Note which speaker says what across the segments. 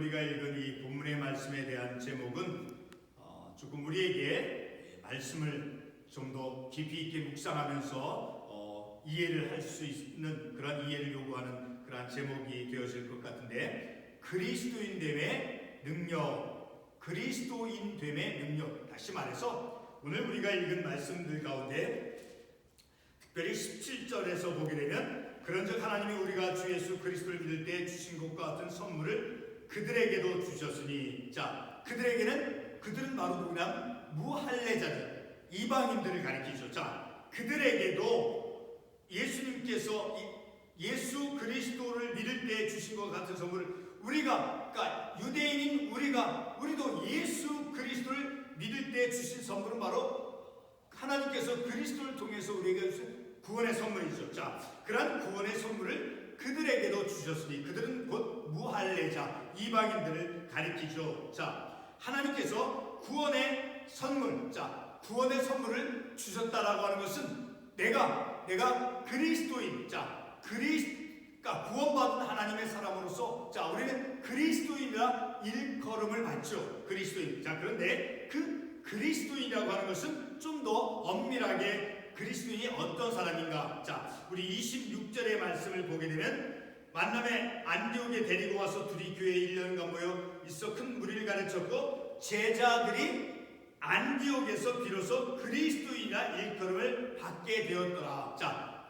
Speaker 1: 우리가 읽은 이 본문의 말씀에 대한 제목은 조금 우리에게 말씀을 좀 더 깊이 있게 묵상하면서 이해를 할 수 있는 그런 이해를 요구하는 그러한 제목이 되어질 것 같은데, 그리스도인됨의 능력, 그리스도인됨의 능력. 다시 말해서 오늘 우리가 읽은 말씀들 가운데 특별히 17절에서 보게 되면, 그런즉 하나님이 우리가 주 예수 그리스도를 믿을 때 주신 것과 같은 선물을 그들에게도 주셨으니, 자, 그들은 바로 누구냐? 무할례자들, 이방인들을 가리키죠. 자, 그들에게도 예수님께서 예수 그리스도를 믿을 때 주신 것 같은 선물을 그러니까 유대인인 우리도 예수 그리스도를 믿을 때 주신 선물은 바로 하나님께서 그리스도를 통해서 우리에게 주신 구원의 선물이죠. 자, 그러한 구원의 선물을 그들에게도 주셨으니, 그들은 곧 무할례자, 이방인들을 가리키죠. 자, 하나님께서 구원의 선물, 구원의 선물을 주셨다라고 하는 것은 내가 그리스도인, 그러니까 구원받은 하나님의 사람으로서, 우리는 그리스도인이라 일컬음을 받죠. 그리스도인. 자, 그런데 그 그리스도인이라고 하는 것은 좀 더 엄밀하게 그리스도인이 어떤 사람인가? 자, 우리 26절의 말씀을 보게 되면, 만남에 안디옥에 데리고 와서 둘이 교회에 1년간 모여 있어 큰 무리를 가르쳤고, 제자들이 안디옥에서 비로소 그리스도인이라 일컬음을 받게 되었더라. 자,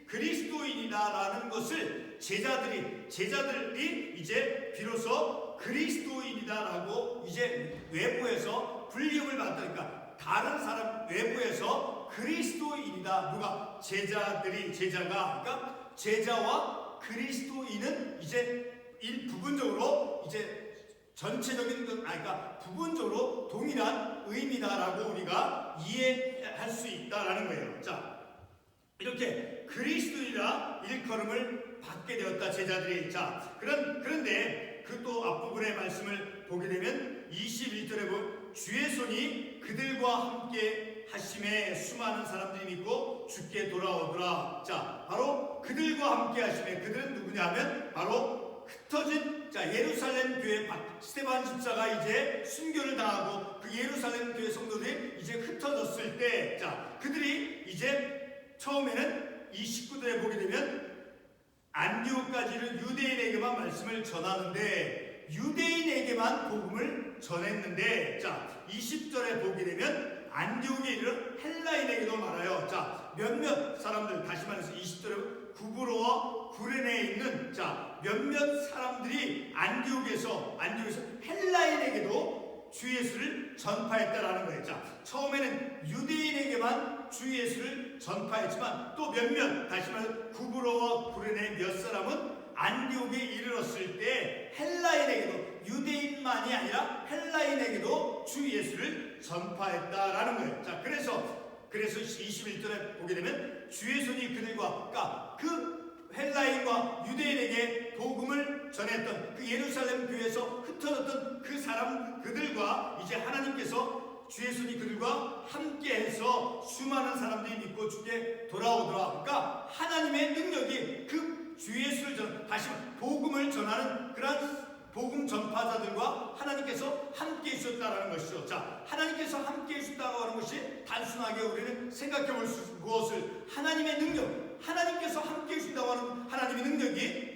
Speaker 1: 그리스도인이다라는 것을 제자들이 이제 비로소 그리스도인이다라고 이제 외부에서 불림을 받으니까, 다른 사람 외부에서 그리스도인이다. 누가? 그러니까 제자와 그리스도인은 이제 부분적으로 이제 전체적인 그러니까 부분적으로 동일한 의미다라고 우리가 이해할 수 있다라는 거예요. 자, 이렇게 그리스도인이라 일컬음을 받게 되었다, 제자들이. 자, 그런데 그 또 앞부분의 말씀을 보게 되면 21절에 보면, 주의 손이 그들과 함께 하심에 수많은 사람들이 믿고 주께 돌아오더라. 자, 바로 그들과 함께 하심에, 그들은 누구냐 하면 바로 흩어진 예루살렘 교회 스데반 집사가 이제 순교를 당하고 그 예루살렘 교회 성도들이 이제 흩어졌을 때, 그들이 이제 처음에는 이 19절에 보게 되면 안디옥까지는 유대인에게만 말씀을 전하는데, 유대인에게만 복음을 전했는데, 20절에 보게 되면 안디옥에 이르러 헬라인에게도 말하여, 몇몇 사람들, 다시 말해서 20절에 구브로와 구레네에 있는 몇몇 사람들이 안디옥에서 헬라인에게도 주 예수를 전파했다라는 거예요. 처음에는 유대인에게만 주 예수를 전파했지만, 또 몇몇, 다시 말해서 구브로와 구레네 몇 사람은 안디옥에 이르렀을 때 헬라인에게도, 유대인만이 아니라 헬라인에게도 주 예수를 전파했다라는 거예요. 그래서 21절에 보게 되면, 주의 손이 그들과, 그 헬라인과 유대인에게 복음을 전했던 그 예루살렘 교회에서 흩어졌던 그들과 이제 하나님께서 주의 손이 그들과 함께해서 수많은 사람들이 믿고 주께 돌아오더라. 그러니까 하나님의 능력이 그 주 예수를 다시 복음을 전하는 그러한 복음 전파자들과 하나님께서 함께 해주셨다는 것이죠. 하나님께서 함께 해주셨다고 하는 것이 단순하게 우리는 생각해 볼 수, 무엇을? 하나님의 능력, 하나님께서 함께 해주신다고 하는 하나님의 능력이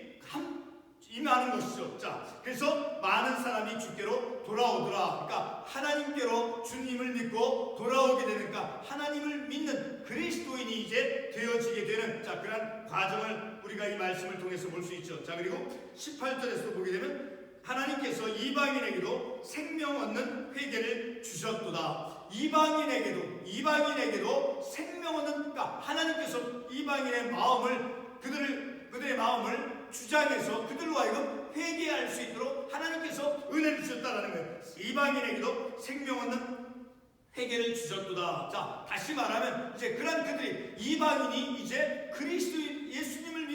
Speaker 1: 임하는 것이죠. 그래서 많은 사람이 주께로 돌아오더라. 그러니까 하나님께로 주님을 믿고 돌아오게 되니까 하나님을 믿는 그리스도인이 이제 되어지게 되는 그런 과정을 우리가 이 말씀을 통해서 볼 수 있죠. 그리고 18절에서 보게 되면, 하나님께서 이방인에게도 생명 얻는 회개를 주셨도다. 이방인에게도 생명 얻는, 그러니까 하나님께서 이방인의 마음을, 그들의 마음을 주장해서 그들로 하여금 회개할 수 있도록 하나님께서 은혜를 주셨다라는 거예요. 이방인에게도 생명 얻는 회개를 주셨도다. 다시 말하면 이제 그런 그들이, 이방인이 이제 그리스도인 예수님을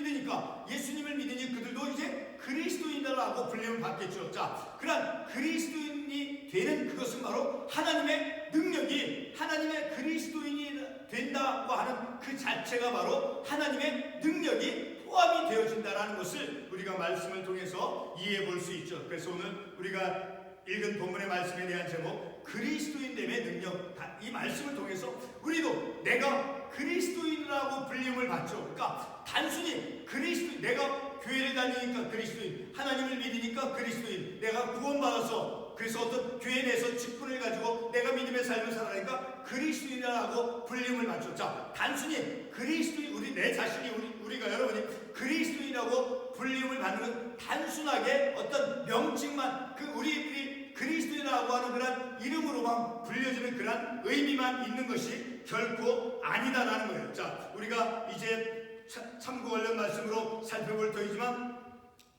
Speaker 1: 믿으니 그들도 이제 그리스도인이라고 불림을 받겠죠. 그런 그리스도인이 되는 그것은 바로 하나님의 능력이, 하나님의 그리스도인이 된다고 하는 그 자체가 바로 하나님의 능력이 포함이 되어진다는 것을 우리가 말씀을 통해서 이해해 볼 수 있죠. 그래서 오늘 우리가 읽은 본문의 말씀에 대한 제목, 그리스도인됨의 능력, 이 말씀을 통해서 우리도 내가 그리스도인이라고 불림을 받죠. 그러니까 단순히 그리스도인, 내가 교회를 다니니까 그리스도인, 하나님을 믿으니까 그리스도인, 내가 구원받아서 그래서 어떤 교회 내에서 직분을 가지고 내가 믿음의 삶을 살아가니까 그리스도인이라고 불림을 받죠. 자, 단순히 그리스도인, 내 자신이 우리가 여러분이 그리스도인이라고 불림을 받는 건 단순하게 어떤 명칭만, 우리 그리스도인이라고 하는 그런 이름으로만 불려지는 그런 의미만 있는 것이 결코 아니다라는 거예요. 자, 우리가 이제 참고 관련 말씀으로 살펴볼 터이지만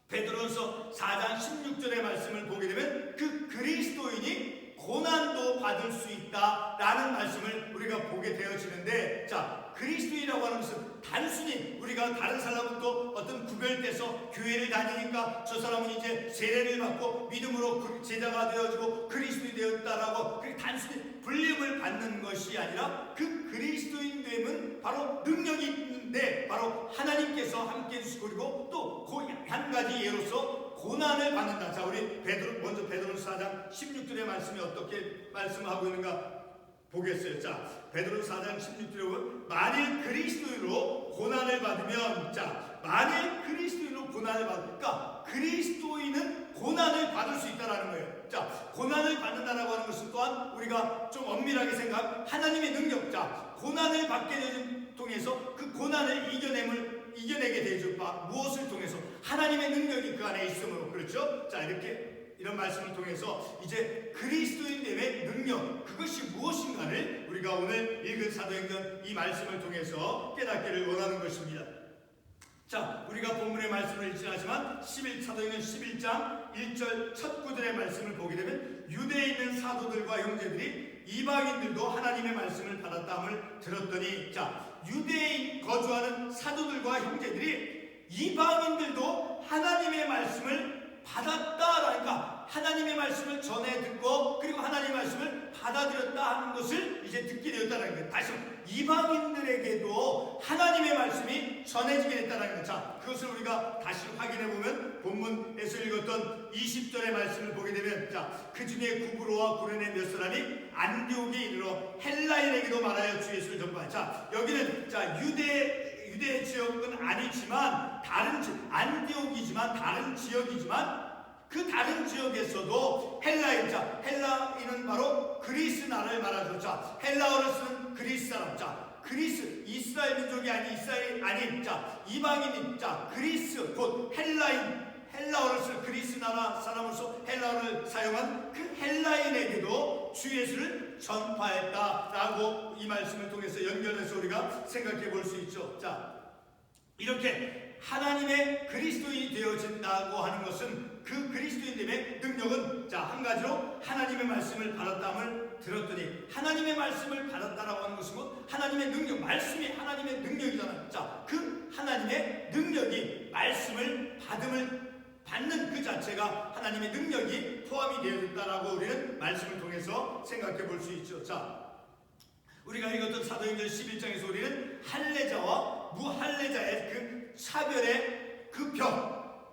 Speaker 1: 베드로전서 4장 16절의 말씀을 보게 되면 그 그리스도인이 고난도 받을 수 있다라는 말씀을 우리가 보게 되어지는데, 자, 그리스도인이라고 하는 것은 단순히 우리가 다른 사람부터 어떤 구별돼서 교회를 다니니까 저 사람은 이제 세례를 받고 믿음으로 제자가 되어지고 그리스도인이 되었다라고 그렇게 단순히 불림을 받는 것이 아니라 그 그리스도인 됨은 바로 능력이 있는데 바로 하나님께서 함께 해주시고, 그리고 또 한 가지 예로서 고난을 받는다. 자, 우리 먼저 베드로전서 4장 16절의 말씀이 어떻게 말씀하고 있는가 보겠어요. 자, 베드로전서 4장 16절에 보면 만일 그리스도인으로 고난을 받으면, 자, 만일 그리스도인으로 고난을 받으니까 그리스도인은 고난을 받을 수 있다라는 거예요. 자, 고난을 받는다라고 하는 것은 또한 우리가 좀 엄밀하게 생각하면 하나님의 능력, 자, 고난을 받게 되는 통해서 그 고난을 이겨내게 되죠. 무엇을 통해서? 하나님의 능력이 그 안에 있으므로. 그렇죠? 자, 이런 말씀을 통해서 이제 그리스도인됨의 능력, 그것이 무엇인가를 우리가 오늘 읽은 사도행전 이 말씀을 통해서 깨닫기를 원하는 것입니다. 자, 우리가 본문의 말씀을 읽지 않지만 사도행전 11장 1절 첫 구절의 말씀을 보게 되면 유대에 있는 사도들과 형제들이 이방인들도 하나님의 말씀을 받았다함을 들었더니, 자, 유대에 거주하는 사도들과 형제들이 이방인들도 하나님의 말씀을 받았다라니까 하나님의 말씀을 전해 듣고 그리고 하나님의 말씀을 받아들였다 하는 것을 이제 듣게 되었다는 거예요. 다시 이방인들에게도 하나님의 말씀이 전해지게 됐다는 거예요. 자, 그것을 우리가 다시 확인해 보면 본문에서 읽었던 20절의 말씀을 보게 되면, 자, 그 중에 구브로와 구레네 몇 사람이 안디옥에 이르러 헬라인에게도 말하여 주 예수를 전파하여. 자, 여기는 자 유대 지역은 아니지만 안디옥이지만 다른 지역이지만 그 다른 지역에서도 헬라인은 바로 그리스 나라를 말하죠. 자, 헬라어를 쓰는 그리스 사람, 자, 그리스, 이스라엘 민족이 아닌 이스라엘이 아닌, 자, 이방인인, 자, 그리스, 곧 헬라어를 쓰는 그리스 나라 사람으로서 헬라어를 사용한 그 헬라인에게도 주 예수를 전파했다라고 이 말씀을 통해서 연결해서 우리가 생각해 볼 수 있죠. 자, 이렇게 하나님의 그리스도인이 되어진다고 하는 것은 그 그리스도인됨의 능력은, 자, 한 가지로 하나님의 말씀을 받았다함을 들었더니, 하나님의 말씀을 받았다라고 하는 것은 하나님의 능력, 말씀이 하나님의 능력이잖아요. 자, 그 하나님의 능력이 말씀을 받는 그 자체가 하나님의 능력이 포함이 되어 있다라고 우리는 말씀을 통해서 생각해 볼 수 있죠. 자, 우리가 읽었던 사도행전 11장에서 우리는 할례자와 무할례자의 그 차별의 그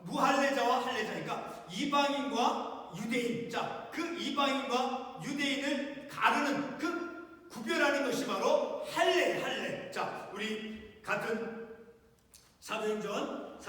Speaker 1: 무할례자와 할례자니까 이방인과 유대인, 자, 그 이방인과 유대인을 가르는 그 구별하는 것이 바로 할례. 자, 우리 같은 사도행전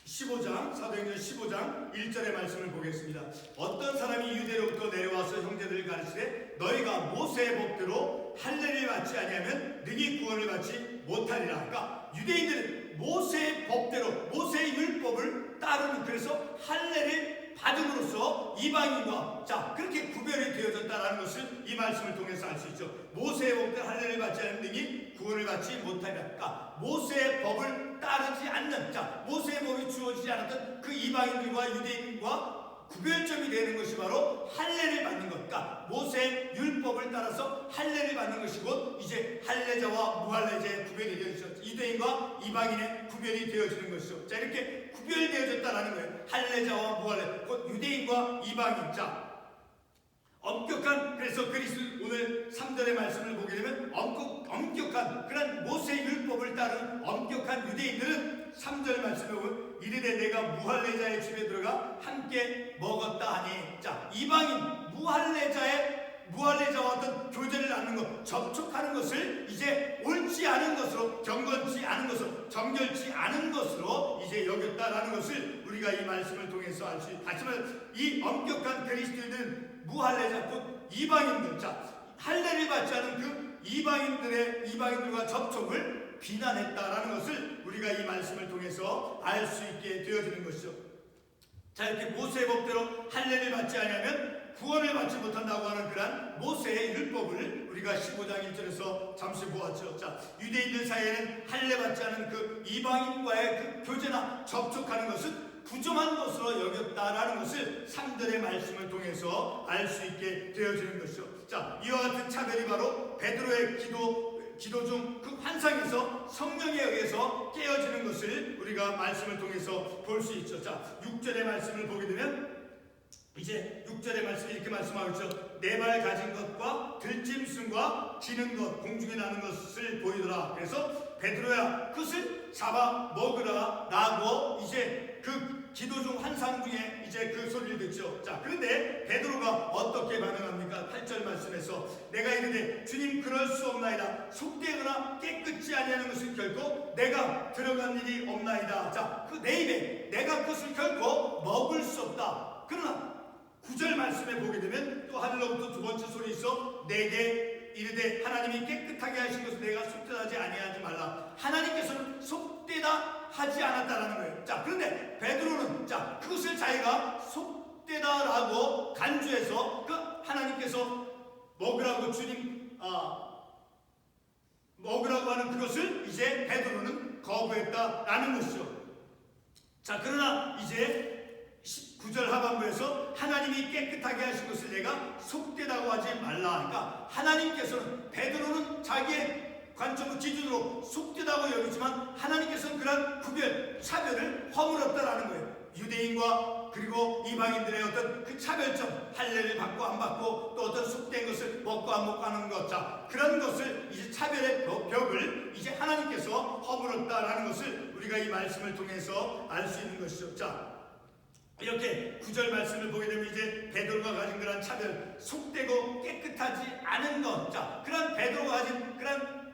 Speaker 1: 15장 1절의 말씀을 보겠습니다. 어떤 사람이 유대로부터 내려와서 형제들을 가르치되 너희가 모세의 법대로 할례를 받지 아니하면 능히 구원을 받지 못하리라. 그러니까 유대인들은 모세의 법대로 모세의 율법을 따르는, 그래서 할례를 받음으로써 이방인과, 자, 그렇게 구별이 되어졌다는 것을 이 말씀을 통해서 알 수 있죠. 모세의 법대로 할례를 받지 않으면 능히 구원을 받지 못하리라. 그러니까 모세의 법을 따르지 않는, 자, 모세의 법이 주어지지 않았던 그 이방인들과 유대인과 구별점이 되는 것이 바로 할례를 받는 것. 그러니까 모세의 율법을 따라서 할례를 받는 것이고, 이제 할례자와 무할례자의 구별이 되어지죠. 유대인과 이방인의 구별이 되어지는 것이죠. 자, 이렇게 구별되어졌다라는 거예요. 할례자와 무할례, 곧 유대인과 이방인. 자, 엄격한, 그래서 그리스도 오늘 3절의 말씀을 보게 되면 엄격한 그런 모세의 율법을 따른 엄격한 유대인들은 3절 말씀에 보면 이르되 내가 무할례자의 집에 들어가 함께 먹었다 하니, 자, 이방인 무할례자와 어떤 교제를 나누는 것, 접촉하는 것을 이제 옳지 않은 것으로, 경건치 않은 것으로, 정결치 않은 것으로 이제 여겼다라는 것을 우리가 이 말씀을 통해서 알 수 있다. 하지만 이 엄격한 그리스도인은 무할례자, 곧 이방인들, 자, 할례를 받지 않은 그 이방인들과 접촉을 비난했다라는 것을 우리가 이 말씀을 통해서 알 수 있게 되어지는 것이죠. 자, 이렇게 모세의 법대로 할례를 받지 않으면 구원을 받지 못한다고 하는 그러한 모세의 율법을 우리가 15장 1절에서 잠시 보았죠. 자, 유대인들 사이에는 할례 받지 않은 그 이방인과의 그 교제나 접촉하는 것은 부정한 것으로 여겼다라는 것을 3절의 말씀을 통해서 알 수 있게 되어지는 것이죠. 자, 이와 같은 차별이 바로 베드로의 기도 중 그 환상에서 성령에 의해서 깨어지는 것을 우리가 말씀을 통해서 볼 수 있죠. 자, 6절의 말씀을 보게 되면 이제 6절의 말씀이 이렇게 말씀하고 있죠. 네 발 가진 것과 들짐승과 지는 것, 공중에 나는 것을 보이더라. 그래서 베드로야, 그것을 잡아 먹으라 라고 이제 그 기도 중 환상 중에 이제 그 소리를 듣죠. 자, 그런데 베드로가 어떻게 반응합니까? 8절 말씀에서 내가 이르되 주님 그럴 수 없나이다. 속되거나 깨끗지 아니하는 것은 결코 내가 들어간 일이 없나이다. 자, 그 내 입에 내가 그것을 결코 먹을 수 없다. 그러나 9절 말씀에 보게 되면 또 하늘로부터 두 번째 소리 있어 내게 이르되 하나님이 깨끗하게 하신 것을 내가 속되하지 아니하지 말라. 하나님께서는 속되다 하지 않았다라는 거예요. 자, 그런데 베드로는 자, 그것을 자기가 속되다라고 간주해서 그 하나님께서 먹으라고 주님 먹으라고 하는 그것을 이제 베드로는 거부했다라는 것이죠. 자, 그러나 이제 9절 하반부에서 하나님이 깨끗하게 하신 것을 내가 속되다고 하지 말라. 그러니까 하나님께서는, 베드로는 자기의 관점 기준으로 속되다고 여기지만 하나님께서는 그런 구별, 차별을 허물었다라는 거예요. 유대인과 그리고 이방인들의 어떤 그 차별점, 할례를 받고 안 받고 또 어떤 속된 것을 먹고 안 먹고 하는 것, 자, 그런 것을 이제 차별의 벽을 이제 하나님께서 허물었다라는 것을 우리가 이 말씀을 통해서 알 수 있는 것이죠. 자, 이렇게 9절 말씀을 보게 되면 이제 베드로가 가진 그런 차별, 속되고 깨끗하지 않은 것, 자, 그런 베드로가 가진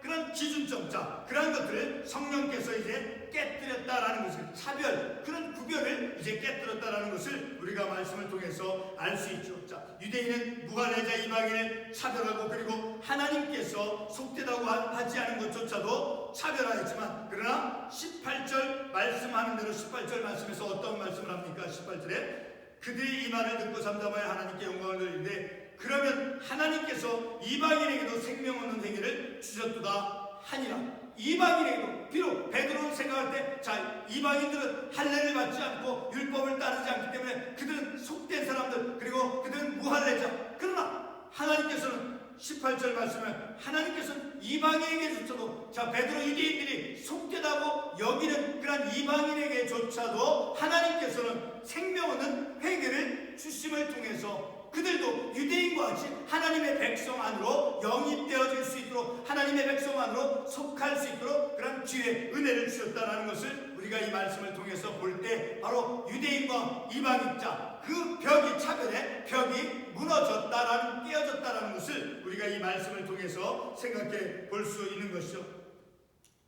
Speaker 1: 그런 기준점, 자, 그런 것들을 성령께서 이제 깨뜨렸다라는 것을, 차별, 그런 구별을 이제 깨뜨렸다라는 것을 우리가 말씀을 통해서 알 수 있죠. 자, 유대인은 무할례자 이방인을 차별하고 그리고 하나님께서 속되다고 하지 않은 것조차도 차별하였지만, 그러나 18절 말씀하는 대로 18절 말씀에서 어떤 말씀을 합니까? 18절에 그들이 이 말을 듣고 삼담하여 하나님께 영광을 돌리는데 그러면 하나님께서 이방인에게도 생명 없는 행위를 주셨도다 하니라. 이방인에게도, 비록 베드로는 생각할 때, 자, 이방인들은 할례를 받지 않고 율법을 따르지 않기 때문에 그들은 속된 사람들, 그리고 그들은 무할례자. 그러나 하나님께서는 18절 말씀에 하나님께서는 이방인에게조차도, 자, 베드로 유대인들이 속되다고 여기는 그런 이방인에게조차도 하나님께서는 생명 없는 회개를 주심을 통해서 그들도 유대인과 같이 하나님의 백성 안으로 영입되어질 수 있도록, 하나님의 백성 안으로 속할 수 있도록 그런 기회, 은혜를 주셨다는 것을 우리가 이 말씀을 통해서 볼 때 바로 유대인과 이방인자, 그 벽이, 차별의 벽이 무너졌다라는, 깨어졌다라는 것을 우리가 이 말씀을 통해서 생각해 볼 수 있는 것이죠.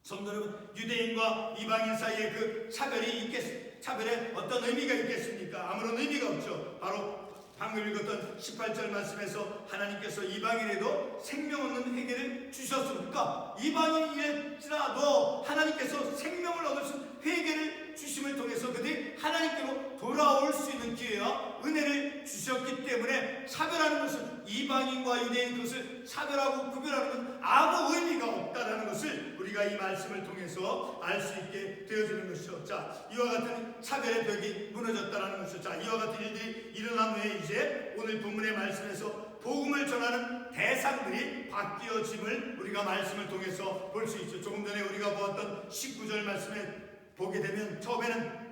Speaker 1: 성도 여러분, 유대인과 이방인 사이에 그 차별에 어떤 의미가 있겠습니까? 아무런 의미가 없죠. 바로 방금 읽었던 18절 말씀에서 하나님께서 이방인에도 생명 없는 회개를 주셨으니까, 이방인일지라도 하나님께서 생명을 얻을 수 있는 회개를 주심을 통해서 그들이 하나님께로 돌아올 수 있는 기회와 은혜를 주셨기 때문에 차별하는 것은, 이방인과 유대인 그것을 차별하고 구별하는 것은 아무 의미가 없다라는 것을 우리가 이 말씀을 통해서 알 수 있게 되어지는 것이죠. 자, 이와 같은 차별의 벽이 무너졌다라는 것이죠. 자, 이와 같은 일들이 일어난 후에 이제 오늘 본문의 말씀에서 복음을 전하는 대상들이 바뀌어짐을 우리가 말씀을 통해서 볼 수 있죠. 조금 전에 우리가 보았던 19절 말씀에 보게 되면 처음에는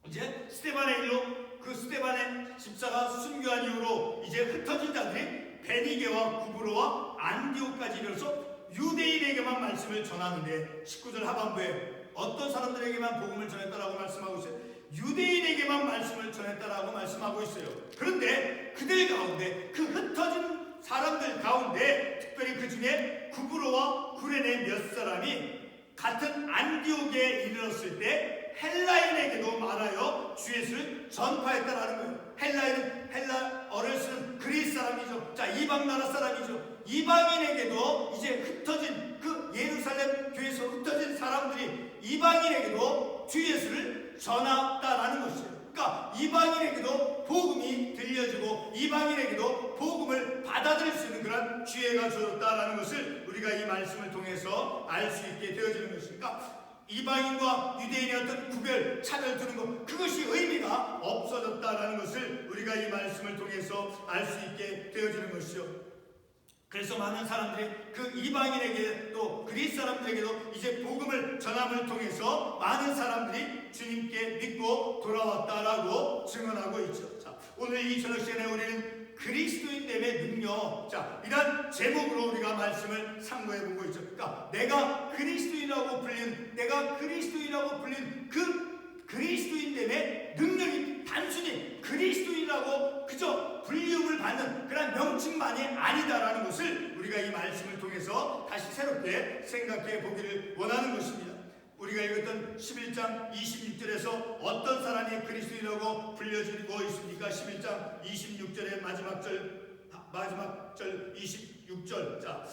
Speaker 1: 이제 스데반의 일로 그 스데반의 집사가 순교한 이후로 이제 흩어진 자들이 베니게와 구브로와 안디옥까지 이르러서 유대인에게만 말씀을 전하는데 19절 하반부에 어떤 사람들에게만 복음을 전했다라고 말씀하고 있어요. 유대인에게만 말씀을 전했다라고 말씀하고 있어요. 그런데 그들 가운데 그 흩어진 사람들 가운데 특별히 그 중에 구브로와 구레네 몇 사람이 같은 안디옥에 이르렀을 때 헬라인에게도 말하여 주 예수를 전파했다라는 거예요. 헬라인은 헬라어를 쓰는 그리스 사람이죠. 자, 이방 나라 사람이죠. 이방인에게도 이제 흩어진 그 예루살렘 교회에서 흩어진 사람들이 이방인에게도 주 예수를 전했다라는 것이에요. 그러니까 이방인에게도 복음이 들려지고 이방인에게도 복음을 받아들일 수 있는 그런 기회가 주어졌다라는 것을 우리가 이 말씀을 통해서 알 수 있게 되어지는 것이니까 이방인과 유대인의 어떤 구별, 차별 두는 것, 그것이 의미가 없어졌다라는 것을 우리가 이 말씀을 통해서 알 수 있게 되어지는 것이죠. 그래서 많은 사람들이 그 이방인에게 또 그리스 사람들에게도 이제 복음을 전함을 통해서 많은 사람들이 주님께 믿고 돌아왔다라고 증언하고 있죠. 자, 오늘 이 저녁 시간에 우리는 그리스도인됨의 능력, 자, 이런 제목으로 우리가 말씀을 상고해 보고 있죠. 그러니까 내가 그리스도인이라고 불린 그 그리스도인됨의 능력이 단순히 그리스도인이라고 그저 불리움을 받는 그런 명칭만이 아니다라는 것을 우리가 이 말씀을 통해서 다시 새롭게 생각해 보기를 원하는 것입니다. 우리가 읽었던 11장 26절에서 어떤 사람이 그리스도인이라고 불려지고 있습니까? 11장 26절의 마지막 절 26절. 자,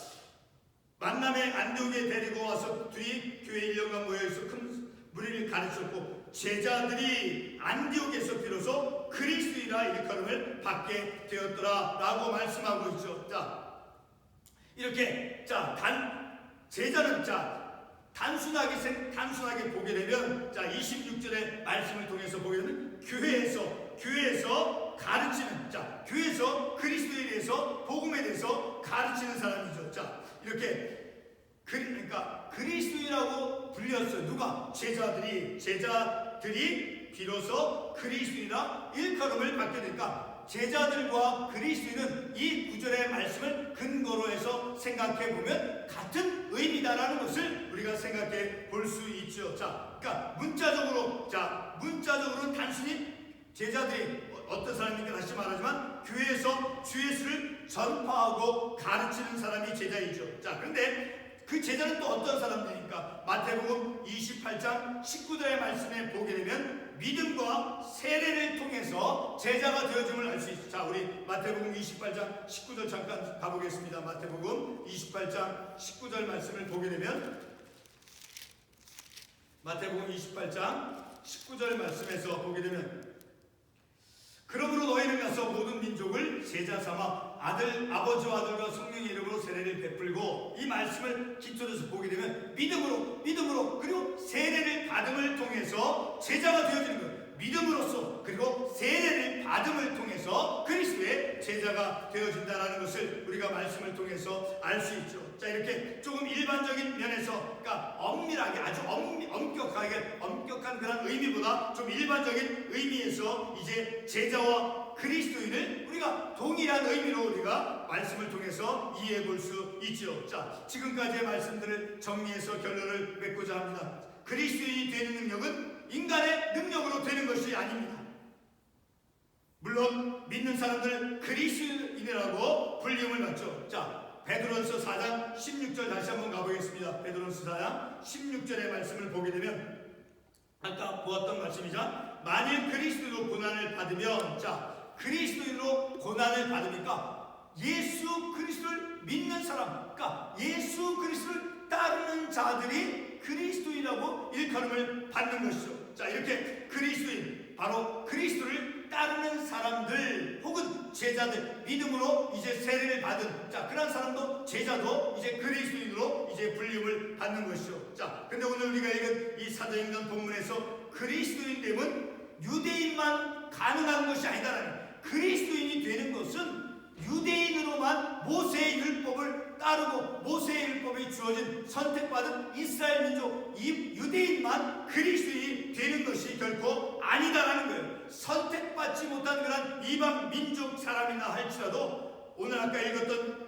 Speaker 1: 만남의 안디옥에 데리고 와서 둘이 교회 1년간 모여있어 큰 무리를 가르쳤고 제자들이 안디옥에서 비로소 그리스도인이라 일컬음을 받게 되었더라라고 말씀하고 있죠. 자, 이렇게 제자는 단순하게 보게 되면 26절의 말씀을 통해서 보게 되면 교회에서 가르치는 교회에서 그리스도에 대해서 복음에 대해서 가르치는 사람이죠. 자, 이렇게 그러니까 그리스도인이라고 불렸어요. 누가? 제자들이 비로소 그리스도인이라 일컬음을 받게 되니까 제자들과 그리스도인은 이 구절의 말씀을 근거로 해서 생각해 보면 같은 의미다라는 것을 우리가 생각해 볼 수 있죠. 자, 그러니까 문자적으로는 단순히 제자들이 어떤 사람인가 다시 말하지만 교회에서 주 예수를 전파하고 가르치는 사람이 제자이죠. 자, 그런데 그 제자는 또 어떤 사람들입니까? 마태복음 28장 19절의 말씀에 보게 되면 믿음과 세례를 통해서 제자가 되어짐을 알 수 있습니다. 자, 우리 마태복음 28장 19절 잠깐 가보겠습니다. 마태복음 28장 19절 말씀을 보게 되면 마태복음 28장 19절 말씀에서 보게 되면 그러므로 너희는 가서 모든 민족을 제자 삼아 아버지와 아들과 성령의 이름으로 세례를 베풀고 이 말씀을 기초로 해서 보게 되면 믿음으로 그리고 세례를 받음을 통해서 제자가 되어지는 거예요. 믿음으로써 그리고 세례를 받음을 통해서 그리스도의 제자가 되어진다는 것을 우리가 말씀을 통해서 알 수 있죠. 자, 이렇게 조금 일반적인 면에서 그러니까 엄밀하게 아주 엄격한 그런 의미보다 좀 일반적인 의미에서 이제 제자와 그리스도인을 우리가 동일한 의미로 우리가 말씀을 통해서 이해해 볼 수 있죠. 자, 지금까지의 말씀들을 정리해서 결론을 맺고자 합니다. 그리스도인이 되는 능력은 인간의 능력으로 되는 것이 아닙니다. 물론 믿는 사람들 그리스도인이라고 불림을 받죠. 자, 베드로전서 4장 16절 다시 한번 가보겠습니다. 베드로전서 4장 16절의 말씀을 보게 되면 아까 보았던 말씀이자 만일 그리스도로 고난을 받으면 그리스도인으로 고난을 받으니까 예수 그리스도를 믿는 사람, 그러니까 예수 그리스도를 따르는 자들이 그리스도인이라고 일컬음을 받는 것이죠. 자, 이렇게 그리스도인, 바로 그리스도를 따르는 사람들 혹은 제자들, 믿음으로 이제 세례를 받은 그런 사람도 제자도 이제 그리스도인으로 이제 불림을 받는 것이죠. 자, 근데 오늘 우리가 읽은 이 사도행전 본문에서 그리스도인됨은 유대인만 가능한 것이 아니다라는, 그리스도인이 되는 것은 유대인으로만 모세의 율법을 따르고 모세의 율법이 주어진 선택받은 이스라엘 민족 이 유대인만 그리스도인이 되는 것이 결코 아니다라는 거예요. 선택받은 선택받지 못한 그런 이방 민족 사람이나 할지라도 오늘 아까 읽었던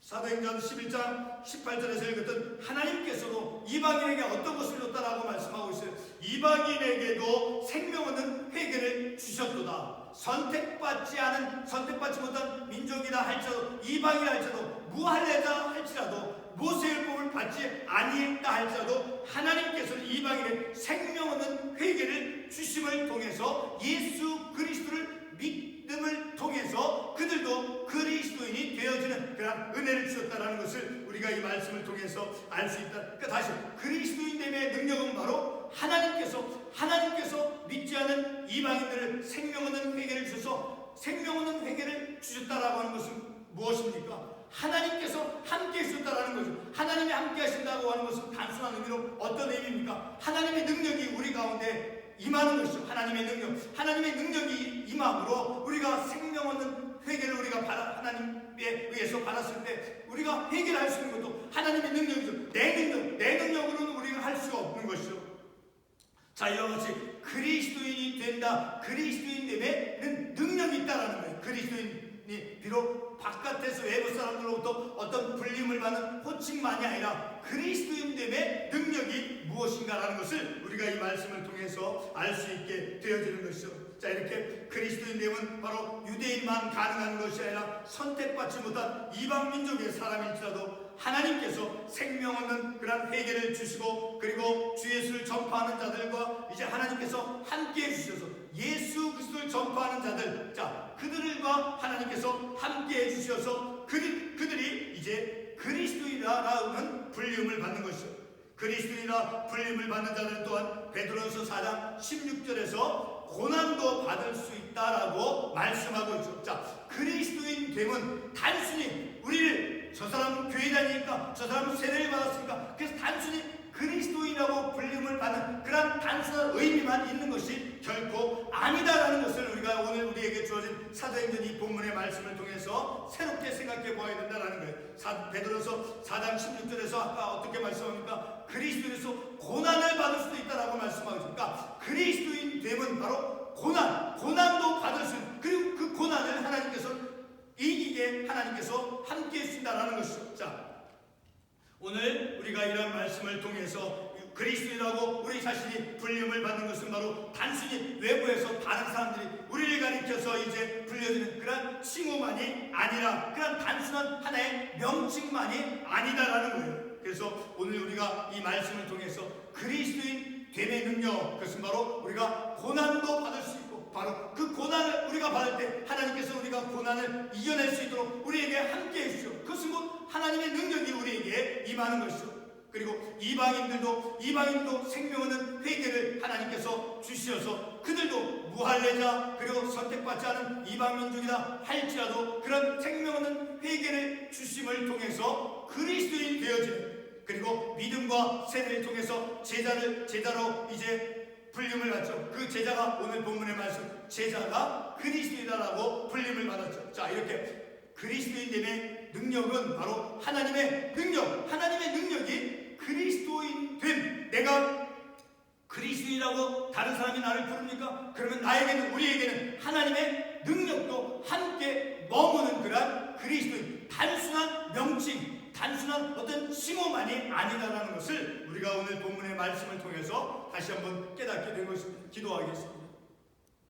Speaker 1: 사도행전 11장 18절에서 읽었던 하나님께서도 이방인에게 어떤 것을 줬다라고 말씀하고 있어요. 이방인에게도 생명 얻는 회개를 주셨도다. 선택받지 못한 민족이라 할지라도 이방이라 할지라도 무할례다 할지라도 모세율법을 받지 아니했다 할지라도 하나님께서는 이방인의 생명 얻는 회개를 주심을 통해서 예수 그리스도를 믿음을 통해서 그들도 그리스도인이 되어지는 그런 은혜를 주셨다는 것을 우리가 이 말씀을 통해서 알 수 있다. 그러니까 다시 그리스도인됨의 능력은 바로 하나님께서 믿지 않은 이방인들을 생명 얻는 회개를 주셔서 생명 얻는 회개를 주셨다라고 하는 것은 무엇입니까? 하나님께서 함께 하셨다라는 거죠. 하나님이 함께 하신다고 하는 것은 단순한 의미로 어떤 의미입니까? 하나님의 능력이 우리 가운데 임하는 것이죠. 하나님의 능력이 임함으로 우리가 생명 얻는 회개를 우리가 하나님에 의해서 받았을 때 우리가 회개를 할 수 있는 것도 하나님의 능력이죠. 내 능력으로는 우리가 할 수가 없는 것이죠. 자, 이와 같이 그리스도인이 된다. 그리스도인 되면 능력이 있다라는 거예요. 그리스도인이 비록 바깥에서 외부 사람들로부터 어떤 불림을 받는 호칭만이 아니라 그리스도인됨의 능력이 무엇인가라는 것을 우리가 이 말씀을 통해서 알 수 있게 되어지는 것이죠. 자, 이렇게 그리스도인됨은 바로 유대인만 가능한 것이 아니라 선택받지 못한 이방 민족의 사람일지라도 하나님께서 생명 얻는 그런 회개를 주시고 그리고 주 예수를 전파하는 자들과 이제 하나님께서 함께 해주셔서 예수 그리스도를 전파하는 자들, 자, 그들과 하나님께서 함께 해주셔서 그들이 이제 그리스도인이라는 불림을 받는 것이죠. 그리스도인이라 불림을 받는 자들 또한 베드로전서 4장 16절에서 고난도 받을 수 있다라고 말씀하고 있죠. 자, 그리스도인 됨은 단순히 우리를 저 사람은 교회 다니니까 저 사람은 세례를 받았으니까 그래서 단순히 그리스도인이라고 불림을 받는 그런 단순한 의미만 있는 것이 결코 아니다라는 것을 우리가 오늘 우리에게 주어진 사도행전 이 본문의 말씀을 통해서 새롭게 생각해 보아야 된다는 거예요. 베드로서 4장 16절에서 아까 어떻게 말씀합니까? 그리스도인에서 고난을 받을 수도 있다라고 말씀하고 있으니까 그리스도인 됨은 바로 고난도 받을 수 있는, 그리고 그 고난을 하나님께서 이기게 하나님께서 함께 해주신다라는 것이죠. 자, 오늘 우리가 이런 말씀을 통해서 그리스도인이라고 우리 자신이 불림을 받는 것은 바로 단순히 외부에서 다른 사람들이 우리를 가리켜서 이제 불려지는 그런 칭호만이 아니라 그런 단순한 하나의 명칭만이 아니다라는 거예요. 그래서 오늘 우리가 이 말씀을 통해서 그리스도인 됨의 능력, 그것은 바로 우리가 고난도 받을 수 있고 바로 그 고난을 우리가 받을 때 하나님께서 우리가 고난을 이겨낼 수 있도록 우리에게 함께 해주시오. 그것은 곧 하나님의 능력이 우리에게 임하는 것이죠. 그리고 이방인들도 생명 얻는 회개를 하나님께서 주시어서 그들도 무할례자 그리고 선택받지 않은 이방민족이다 할지라도 그런 생명 얻는 회개를 주심을 통해서 그리스도인 되어지는, 그리고 믿음과 세례를 통해서 제자로 이제 불림을 받죠. 그 제자가 오늘 본문의 말씀 제자가 그리스도이다라고 불림을 받았죠. 자, 이렇게 그리스도인됨의 능력은 바로 하나님의 능력이 그리스도인 됨. 내가 그리스도인이라고 다른 사람이 나를 부릅니까? 그러면 우리에게는 하나님의 능력도 함께 머무는 그런 그리스도인, 단순한 명칭, 단순한 어떤 칭호만이 아니다라는 것을 우리가 오늘 본문의 말씀을 통해서 다시 한번 깨닫게 된 것입니다. 기도하겠습니다.